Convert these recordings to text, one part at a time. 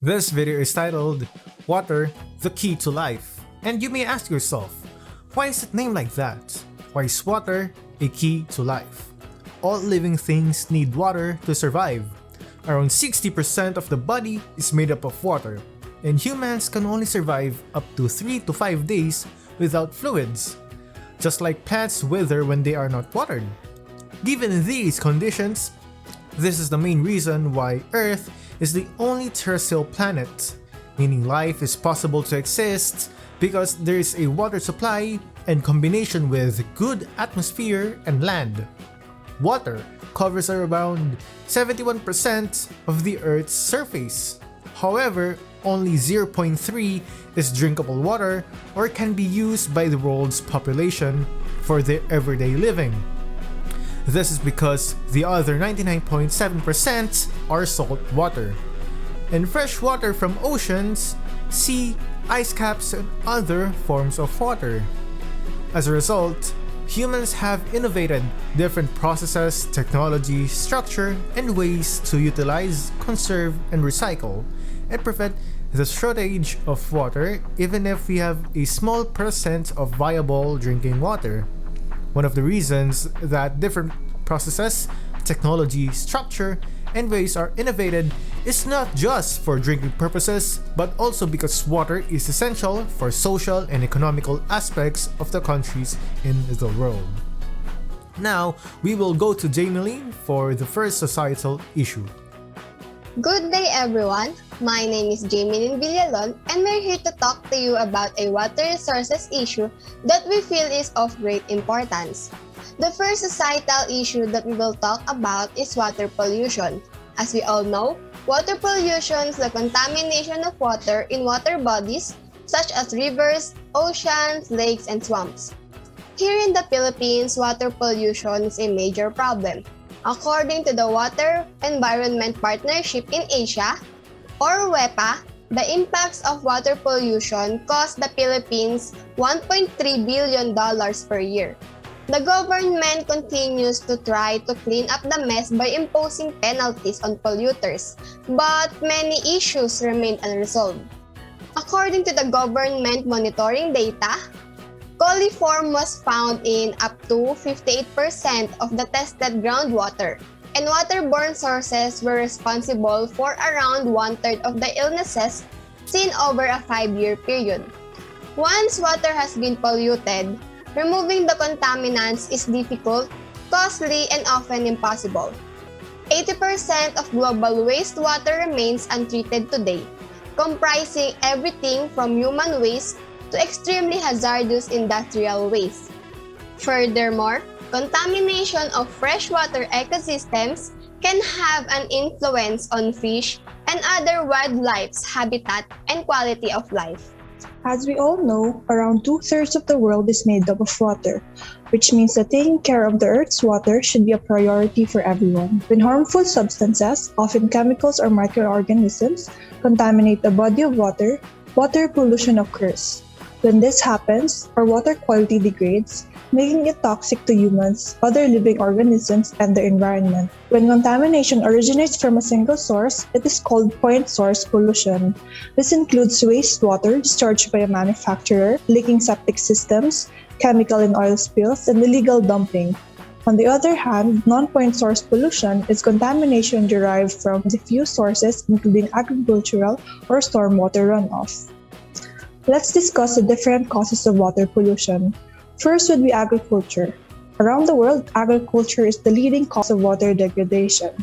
This video is titled Water, the Key to Life. And you may ask yourself, why is it named like that? Why is water a key to life? All living things need water to survive. Around 60% of the body is made up of water, and humans can only survive up to 3 to 5 days without fluids, just like plants wither when they are not watered. Given these conditions, this is the main reason why Earth is the only terrestrial planet, meaning life is possible to exist because there is a water supply in combination with good atmosphere and land. Water covers around 71% of the Earth's surface. However, only 0.3 is drinkable water or can be used by the world's population for their everyday living. This is because the other 99.7% are salt water. And fresh water from oceans, sea, ice caps, and other forms of water. As a result, humans have innovated different processes, technology, structure, and ways to utilize, conserve, and recycle, and prevent the shortage of water even if we have a small percent of viable drinking water. One of the reasons that different processes, technology, structure, and ways are innovated is not just for drinking purposes, but also because water is essential for social and economical aspects of the countries in the world. Now, we will go to Jamielyn for the first societal issue. Good day everyone, my name is Jamielyn Villalon and we're here to talk to you about a water resources issue that we feel is of great importance. The first societal issue that we will talk about is water pollution. As we all know, water pollution is the contamination of water in water bodies such as rivers, oceans, lakes, and swamps. Here in the Philippines, water pollution is a major problem. According to the Water Environment Partnership in Asia, or WEPA, the impacts of water pollution cost the Philippines $1.3 billion per year. The government continues to try to clean up the mess by imposing penalties on polluters, but many issues remain unresolved. According to the government monitoring data, coliform was found in up to 58% of the tested groundwater, and waterborne sources were responsible for around one-third of the illnesses seen over a 5-year period. Once water has been polluted, removing the contaminants is difficult, costly, and often impossible. 80% of global wastewater remains untreated today, comprising everything from human waste to extremely hazardous industrial waste. Furthermore, contamination of freshwater ecosystems can have an influence on fish and other wildlife's habitat and quality of life. As we all know, around 2/3 of the world is made up of water, which means that taking care of the Earth's water should be a priority for everyone. When harmful substances, often chemicals or microorganisms, contaminate the body of water, water pollution occurs. When this happens, our water quality degrades, making it toxic to humans, other living organisms, and the environment. When contamination originates from a single source, it is called point source pollution. This includes wastewater discharged by a manufacturer, leaking septic systems, chemical and oil spills, and illegal dumping. On the other hand, non-point source pollution is contamination derived from diffuse sources including agricultural or stormwater runoff. Let's discuss the different causes of water pollution. First would be agriculture. Around the world, agriculture is the leading cause of water degradation.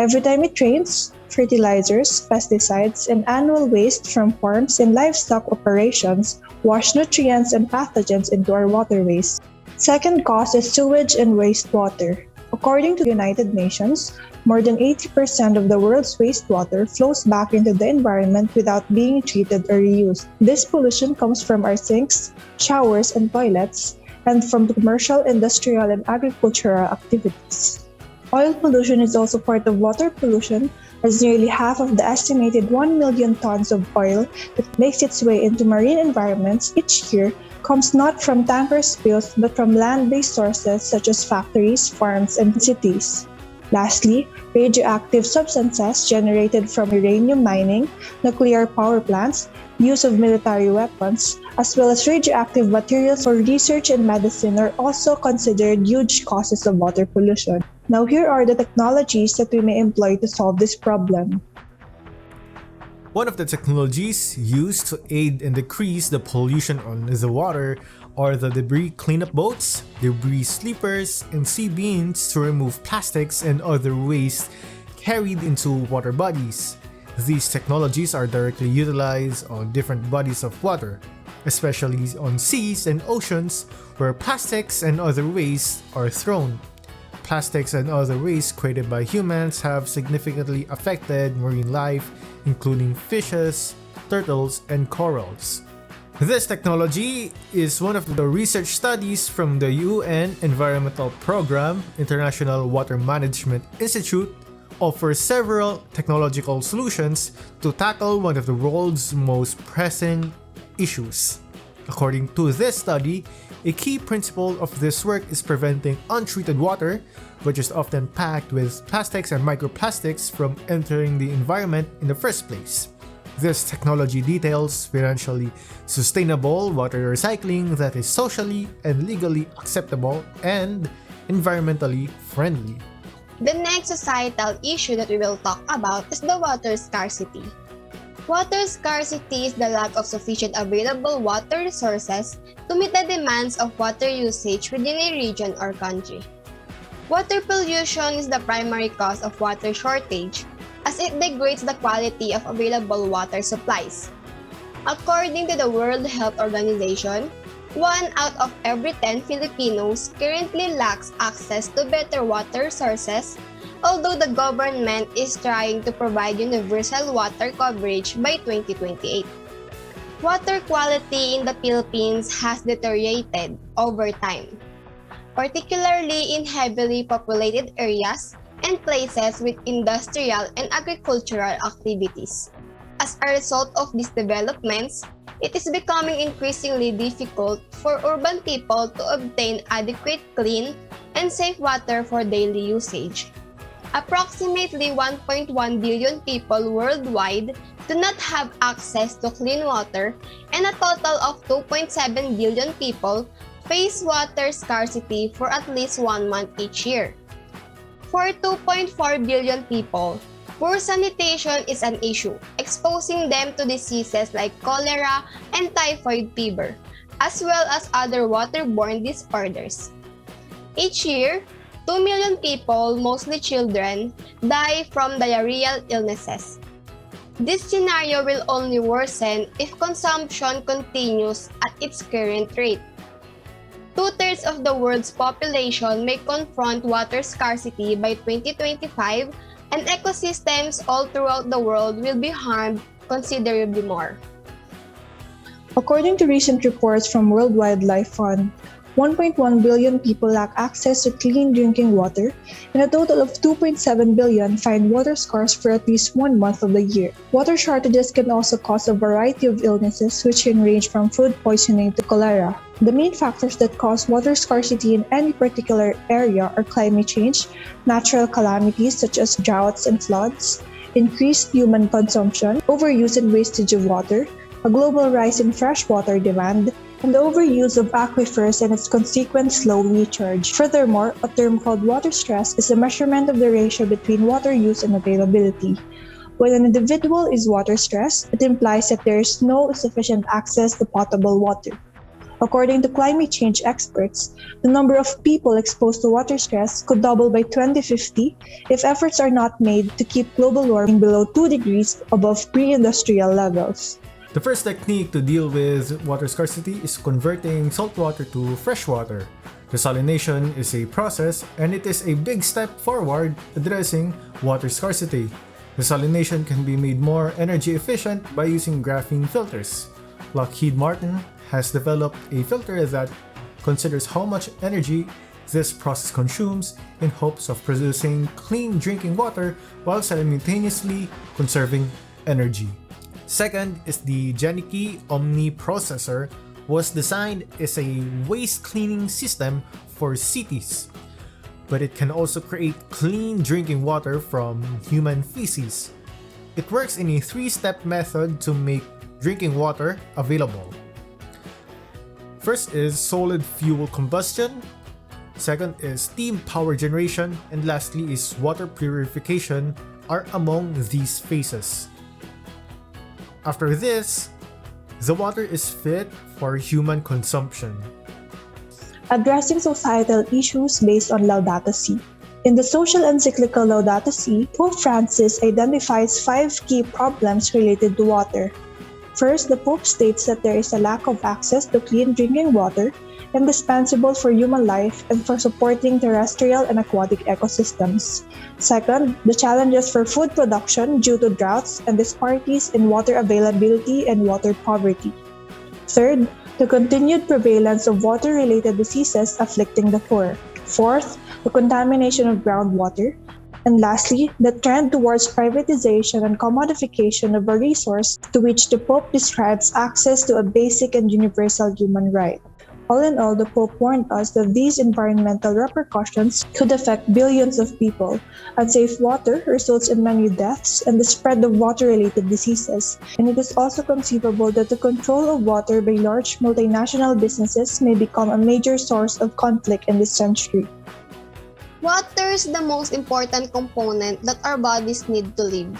Every time it rains, fertilizers, pesticides, and annual waste from farms and livestock operations wash nutrients and pathogens into our waterways. Second cause is sewage and wastewater. According to the United Nations, more than 80% of the world's wastewater flows back into the environment without being treated or reused. This pollution comes from our sinks, showers, and toilets, and from commercial, industrial, and agricultural activities. Oil pollution is also part of water pollution, as nearly half of the estimated 1 million tons of oil that makes its way into marine environments each year comes not from tanker spills but from land-based sources such as factories, farms, and cities. Lastly, radioactive substances generated from uranium mining, nuclear power plants, use of military weapons, as well as radioactive materials for research and medicine are also considered huge causes of water pollution. Now here are the technologies that we may employ to solve this problem. One of the technologies used to aid and decrease the pollution on the water are the debris cleanup boats, debris sweepers, and sea beams to remove plastics and other waste carried into water bodies. These technologies are directly utilized on different bodies of water, especially on seas and oceans where plastics and other waste are thrown. Plastics and other waste created by humans have significantly affected marine life, including fishes, turtles, and corals. This technology is one of the research studies from the UN Environmental Program International Water Management Institute offers several technological solutions to tackle one of the world's most pressing issues. According to this study, a key principle of this work is preventing untreated water, which is often packed with plastics and microplastics, from entering the environment in the first place. This technology details financially sustainable water recycling that is socially and legally acceptable and environmentally friendly. The next societal issue that we will talk about is the water scarcity. Water scarcity is the lack of sufficient available water resources to meet the demands of water usage within a region or country. Water pollution is the primary cause of water shortage, as it degrades the quality of available water supplies. According to the World Health Organization, 1 out of every 10 Filipinos currently lacks access to better water sources, although the government is trying to provide universal water coverage by 2028. Water quality in the Philippines has deteriorated over time, particularly in heavily populated areas and places with industrial and agricultural activities. As a result of these developments, it is becoming increasingly difficult for urban people to obtain adequate, clean, and safe water for daily usage. Approximately 1.1 billion people worldwide do not have access to clean water, and a total of 2.7 billion people face water scarcity for at least 1 month each year. For 2.4 billion people, poor sanitation is an issue, exposing them to diseases like cholera and typhoid fever, as well as other waterborne disorders. Each year, 2 million people, mostly children, die from diarrheal illnesses. This scenario will only worsen if consumption continues at its current rate. 2/3 of the world's population may confront water scarcity by 2025, and ecosystems all throughout the world will be harmed considerably more. According to recent reports from World Wildlife Fund, 1.1 billion people lack access to clean drinking water, and a total of 2.7 billion find water scarce for at least 1 month of the year. Water shortages can also cause a variety of illnesses, which can range from food poisoning to cholera. The main factors that cause water scarcity in any particular area are climate change, natural calamities such as droughts and floods, increased human consumption, overuse and wastage of water, a global rise in freshwater demand, and the overuse of aquifers and its consequent slow recharge. Furthermore, a term called water stress is a measurement of the ratio between water use and availability. When an individual is water stressed, it implies that there is no sufficient access to potable water. According to climate change experts, the number of people exposed to water stress could double by 2050 if efforts are not made to keep global warming below 2 degrees above pre-industrial levels. The first technique to deal with water scarcity is converting salt water to fresh water. Desalination is a process, and it is a big step forward addressing water scarcity. Desalination can be made more energy efficient by using graphene filters. Lockheed Martin has developed a filter that considers how much energy this process consumes in hopes of producing clean drinking water while simultaneously conserving energy. Second is the Genicky Omni processor was designed as a waste cleaning system for cities. but it can also create clean drinking water from human feces. It works in a three-step method to make drinking water available. First is solid fuel combustion, second is steam power generation, and lastly is water purification are among these phases. After this, the water is fit for human consumption. Addressing societal issues based on Laudato Si. In the social encyclical Laudato Si, Pope Francis identifies 5 key problems related to water. First, the Pope states that there is a lack of access to clean drinking water, indispensable for human life and for supporting terrestrial and aquatic ecosystems. Second, the challenges for food production due to droughts and disparities in water availability and water poverty. Third, the continued prevalence of water-related diseases afflicting the poor. Fourth, the contamination of groundwater. And lastly, the trend towards privatization and commodification of a resource to which the Pope describes access to a basic and universal human right. All in all, the Pope warned us that these environmental repercussions could affect billions of people. Unsafe water results in many deaths and the spread of water-related diseases. And it is also conceivable that the control of water by large multinational businesses may become a major source of conflict in this century. Water is the most important component that our bodies need to live.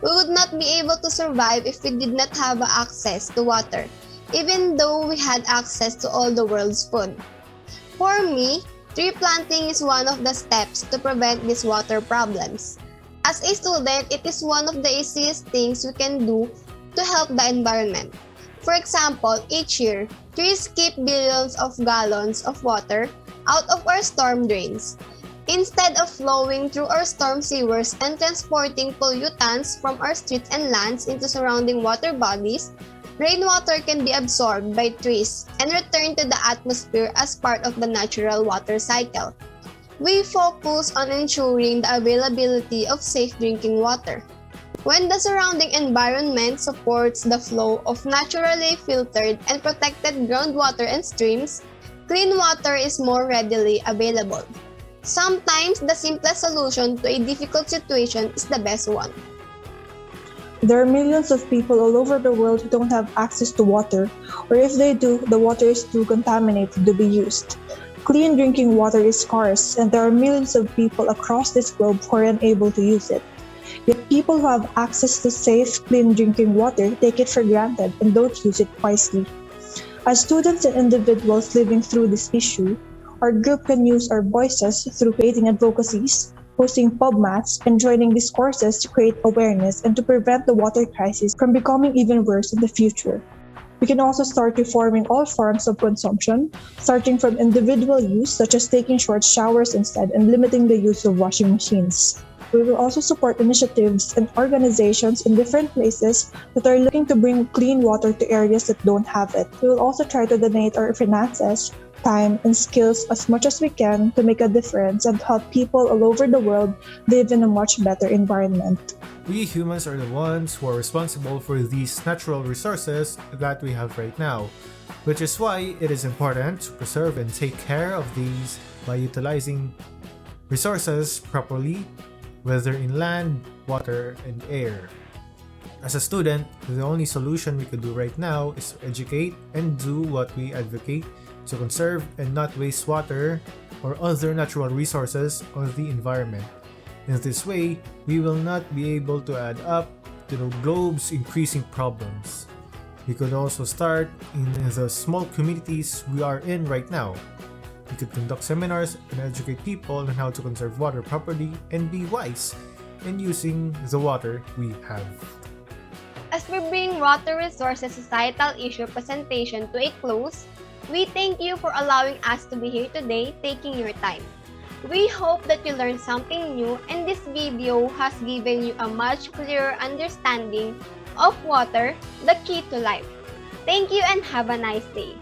We would not be able to survive if we did not have access to water, even though we had access to all the world's food. For me, tree planting is one of the steps to prevent these water problems. As a student, it is one of the easiest things we can do to help the environment. For example, each year, trees keep billions of gallons of water out of our storm drains. Instead of flowing through our storm sewers and transporting pollutants from our streets and lands into surrounding water bodies, rainwater can be absorbed by trees and returned to the atmosphere as part of the natural water cycle. We focus on ensuring the availability of safe drinking water. When the surrounding environment supports the flow of naturally filtered and protected groundwater and streams, clean water is more readily available. Sometimes the simplest solution to a difficult situation is the best one. There are millions of people all over the world who don't have access to water, or if they do, the water is too contaminated to be used. Clean drinking water is scarce, and there are millions of people across this globe who are unable to use it. Yet people who have access to safe, clean drinking water take it for granted and don't use it wisely. As students and individuals living through this issue, our group can use our voices through creating advocacies, hosting pub mats, and joining discourses to create awareness and to prevent the water crisis from becoming even worse in the future. We can also start reforming all forms of consumption, starting from individual use such as taking short showers instead and limiting the use of washing machines. We will also support initiatives and organizations in different places that are looking to bring clean water to areas that don't have it. We will also try to donate our finances, time, and skills as much as we can to make a difference and help people all over the world live in a much better environment. We humans are the ones who are responsible for these natural resources that we have right now, which is why it is important to preserve and take care of these by utilizing resources properly, whether in land, water, and air. As a student, the only solution we could do right now is to educate and do what we advocate to conserve and not waste water or other natural resources of the environment. In this way, we will not be able to add up to the globe's increasing problems. We could also start in the small communities we are in right now. We could conduct seminars and educate people on how to conserve water properly and be wise in using the water we have. As we bring Water Resources Societal Issue presentation to a close, we thank you for allowing us to be here today, taking your time. We hope that you learned something new and this video has given you a much clearer understanding of water, the key to life. Thank you and have a nice day.